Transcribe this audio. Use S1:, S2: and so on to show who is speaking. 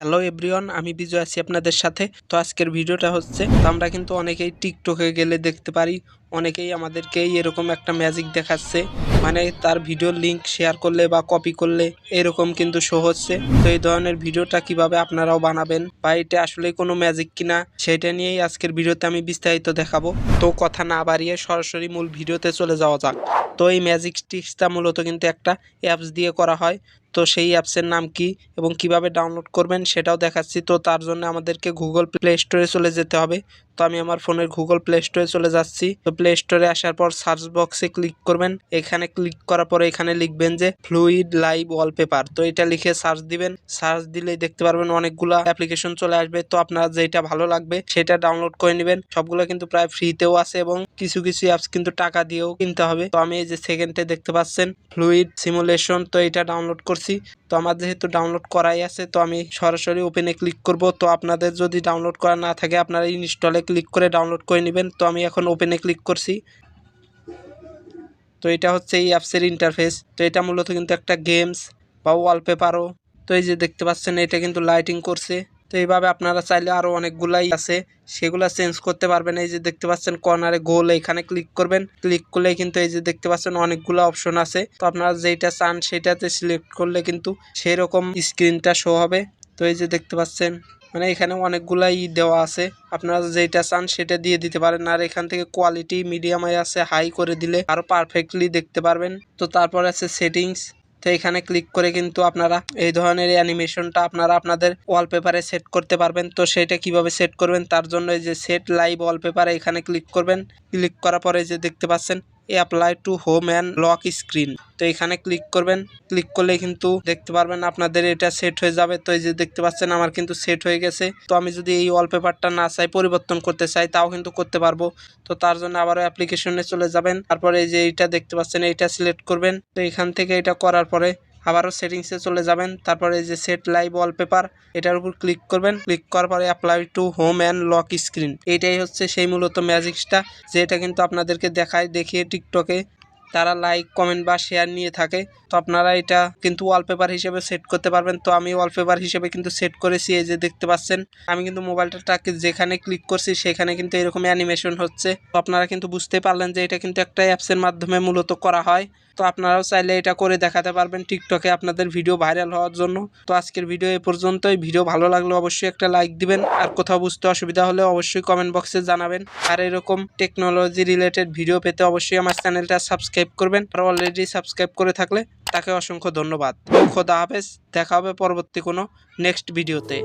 S1: Hello everyone, আমি বিজয় আছি আপনাদের সাথে। তো আজকের ভিডিওটা হচ্ছে, তো আমরা কিন্তু অনেকেই টিকটকে গেলে দেখতে পারি অনেকেই আমাদেরকেই এরকম একটা ম্যাজিক দেখাচ্ছে, মানে তার ভিডিও লিংক শেয়ার করলে বা কপি করলে এরকম কিন্তু শো হচ্ছে। তো এই ধরনের ভিডিওটা কিভাবে আপনারাও বানাবেন বা এটা আসলে কোনো ম্যাজিক কিনা সেটা নিয়েই আজকের ভিডিওতে আমি বিস্তারিত দেখাবো। তো কথা না বাড়িয়ে সরাসরি মূল ভিডিওতে চলে যাওয়া যাক। তো এই ম্যাজিক টিক্সটা মূলত কিন্তু একটা অ্যাপস দিয়ে করা হয়। তো সেই অ্যাপসের নাম কি এবং কিভাবে ডাউনলোড করবেন সেটাও দেখাচ্ছি। তো তার জন্য আমাদেরকে গুগল প্লে স্টোরে চলে যেতে হবে। তো আমি আমার ফোনের গুগল প্লে স্টোরে চলে যাচ্ছি। তো প্লে স্টোরে আসার পর সার্চ বক্সে ক্লিক করবেন। এখানে ক্লিক করার পরে এখানে লিখবেন যে 𝗙𝗦𝗓𝗏 ওয়ালপেপার। তো এটা লিখে সার্চ দিবেন। সার্চ দিলেই দেখতে পারবেন অনেকগুলা অ্যাপ্লিকেশন চলে আসবে। তো আপনার যেটা ভালো লাগবে সেটা ডাউনলোড করে নেবেন। সবগুলো কিন্তু প্রায় ফ্রিতেও আছে এবং কিছু কিছু অ্যাপস কিন্তু টাকা দিয়েও কিনতে হবে। তো আমি এই যে সেকেন্ডে দেখতে পাচ্ছেন ফ্লুইড সিমুলেশন, তো এটা ডাউনলোড করছি। তো আমার যেহেতু ডাউনলোড করাই আছে, তো আমি সরাসরি ওপেনে ক্লিক করব। তো আপনাদের যদি ডাউনলোড করা না থাকে আপনারা ইনস্টলে ক্লিক করে ডাউনলোড করে নেবেন। তো আমি এখন ওপেনে ক্লিক করছি। তো এটা হচ্ছে এই অ্যাপসের ইন্টারফেস। তো এটা মূলত কিন্তু একটা গেমস বা ওয়ালপেপারও। তো এই যে দেখতে পাচ্ছেন এটা কিন্তু লাইটিং করছে। তো এইভাবে আপনারা চাইলে আরও অনেকগুলাই আছে, সেগুলা চেঞ্জ করতে পারবেন। এই যে দেখতে পাচ্ছেন কর্নারে গোল, এখানে ক্লিক করবেন। ক্লিক করলে কিন্তু এই যে দেখতে পাচ্ছেন অনেকগুলো অপশন আছে। তো আপনারা যেটা চান সেটাতে সিলেক্ট করলে কিন্তু সেই রকম স্ক্রিনটা শো হবে। তো এই যে দেখতে পাচ্ছেন মানে এখানে অনেকগুলাই দেওয়া আছে, আপনারা যেটা চান সেটা দিয়ে দিতে পারেন। আর এখান থেকে কোয়ালিটি মিডিয়ামে আছে, হাই করে দিলে আরো পারফেক্টলি দেখতে পারবেন। তো তারপর আছে সেটিংস। তো এখানে ক্লিক করে কিন্তু আপনারা এই ধরনের অ্যানিমেশনটা আপনারা আপনাদের ওয়ালপেপারে সেট করতে পারবেন। তো সেটা কিভাবে সেট করবেন তার জন্য এই যে সেট লাইভ ওয়ালপেপার এখানে ক্লিক করবেন। ক্লিক করার পরে যে দেখতে পাচ্ছেন apply to home and lock screen, তো এখানে ক্লিক করবেন। ক্লিক করলে কিন্তু দেখতে পারবেন আপনাদের এটা সেট হয়ে যাবে। তো এই যে দেখতে পাচ্ছেন আমার কিন্তু সেট হয়ে গেছে। তো আমি যদি এই ওয়ালপেপারটা না চাই, পরিবর্তন করতে চাই, তাও কিন্তু করতে পারবো। তো তার জন্য আবারও অ্যাপ্লিকেশনে চলে যাবেন। তারপরে এই যে এইটা দেখতে পাচ্ছেন এইটা সিলেক্ট করবেন। তো এখান থেকে এটা করার পরে আবারও সেটিংসে চলে যাবেন। তারপরে এই যে সেট লাইভ ওয়ালপেপার এটার উপর ক্লিক করবেন। ক্লিক করার পরে apply to home and lock screen, এইটাই হচ্ছে সেই মূলত ম্যাজিকসটা, যেটা কিন্তু আপনাদেরকে দেখিয়ে টিকটকে তারা লাইক কমেন্ট বা শেয়ার নিয়ে থাকে। তো আপনারা এটা কিন্তু ওয়ালপেপার হিসেবে সেট করতে পারবেন। তো আমি ওয়ালপেপার হিসেবে কিন্তু সেট করেছি। এই যে দেখতে পাচ্ছেন আমি কিন্তু মোবাইলটাকে যেখানে ক্লিক করছি সেখানে কিন্তু এরকম অ্যানিমেশন হচ্ছে। তো আপনারা কিন্তু বুঝতে পারলেন যে এটা কিন্তু একটা অ্যাপসের মাধ্যমে মূলত করা হয়। তো আপনারাও চাইলে এটা করে দেখাতে পারবেন টিকটকে আপনাদের ভিডিও ভাইরাল হওয়ার জন্য। তো আজকের ভিডিও এ পর্যন্তই। ভিডিও ভালো লাগলে অবশ্যই একটা লাইক দিবেন, আর কোথাও বুঝতে অসুবিধা হলে অবশ্যই কমেন্ট বক্সে জানাবেন। আর এরকম টেকনোলজি রিলেটেড ভিডিও পেতে অবশ্যই আমার চ্যানেলটা সাবস্ক্রাইব করবেন। আর অলরেডি সাবস্ক্রাইব করে থাকলে তাকে অসংখ্য ধন্যবাদ। খোদা হাফেজ, দেখা হবে পরবর্তী কোনো নেক্সট ভিডিওতে।